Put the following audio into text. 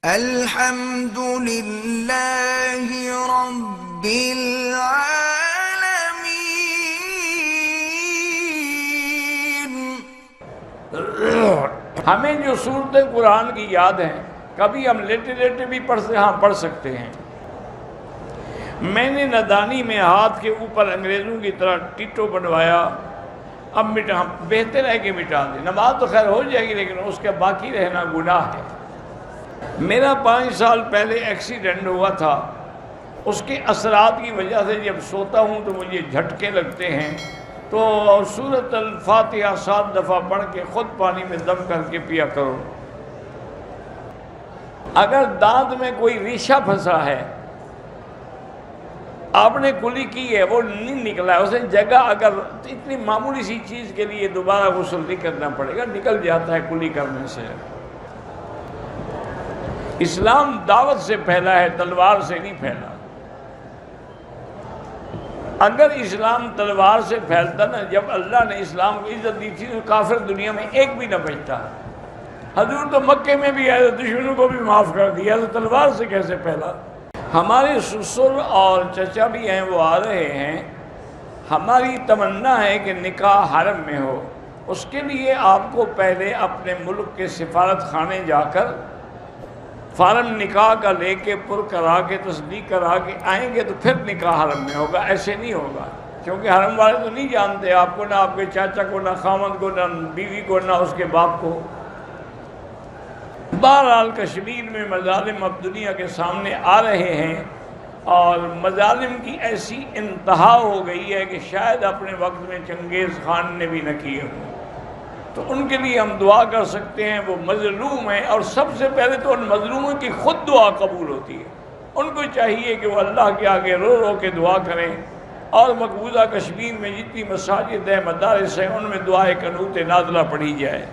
الحمد للہ رب العالمین۔ ہمیں جو صورتیں قرآن کی یاد ہیں، کبھی ہم لیٹے لیٹے بھی پڑھ سکتے ہیں۔ میں نے ندانی میں ہاتھ کے اوپر انگریزوں کی طرح ٹیٹو بنوایا، اب بہتر ہے کہ مٹا دیں۔ نماز تو خیر ہو جائے گی، لیکن اس کے باقی رہنا گناہ ہے۔ میرا 5 سال پہلے ایکسیڈنٹ ہوا تھا، اس کے اثرات کی وجہ سے جب سوتا ہوں تو مجھے جھٹکے لگتے ہیں، تو سورۃ الفاتحہ 7 دفعہ پڑھ کے خود پانی میں دم کر کے پیا کرو۔ اگر دانت میں کوئی ریشہ پھنسا ہے، آپ نے کلی کی ہے، وہ نہیں نکلا ہے، اسے جگہ اگر اتنی معمولی سی چیز کے لیے دوبارہ غسل نہیں کرنا پڑے گا، نکل جاتا ہے کلی کرنے سے۔ اسلام دعوت سے پھیلا ہے، تلوار سے نہیں پھیلا۔ اگر اسلام تلوار سے پھیلتا نا، جب اللہ نے اسلام کو عزت دی تھی تو کافر دنیا میں ایک بھی نہ بچتا۔ حضور تو مکے میں بھی آئے، دشمنوں کو بھی معاف کر دیا، تو تلوار سے کیسے پھیلا؟ ہمارے سسر اور چچا بھی ہیں، وہ آ رہے ہیں۔ ہماری تمنا ہے کہ نکاح حرم میں ہو۔ اس کے لیے آپ کو پہلے اپنے ملک کے سفارت خانے جا کر فارم نکاح کا لے کے پر کرا کے تصدیق کرا کے آئیں گے تو پھر نکاح حرم میں ہوگا۔ ایسے نہیں ہوگا، کیونکہ حرم والے تو نہیں جانتے آپ کو، نہ آپ کے چاچا کو، نہ خامد کو، نہ بیوی کو، نہ اس کے باپ کو۔ بہرحال کشمیر میں مظالم اب دنیا کے سامنے آ رہے ہیں، اور مظالم کی ایسی انتہا ہو گئی ہے کہ شاید اپنے وقت میں چنگیز خان نے بھی نہ کیے ہوں۔ تو ان کے لیے ہم دعا کر سکتے ہیں، وہ مظلوم ہیں، اور سب سے پہلے تو ان مظلوموں کی خود دعا قبول ہوتی ہے۔ ان کو چاہیے کہ وہ اللہ کے آگے رو رو کے دعا کریں، اور مقبوضہ کشمیر میں جتنی مساجد ہیں، مدارس ہیں، ان میں دعائے قنوت نازلہ پڑھی جائے۔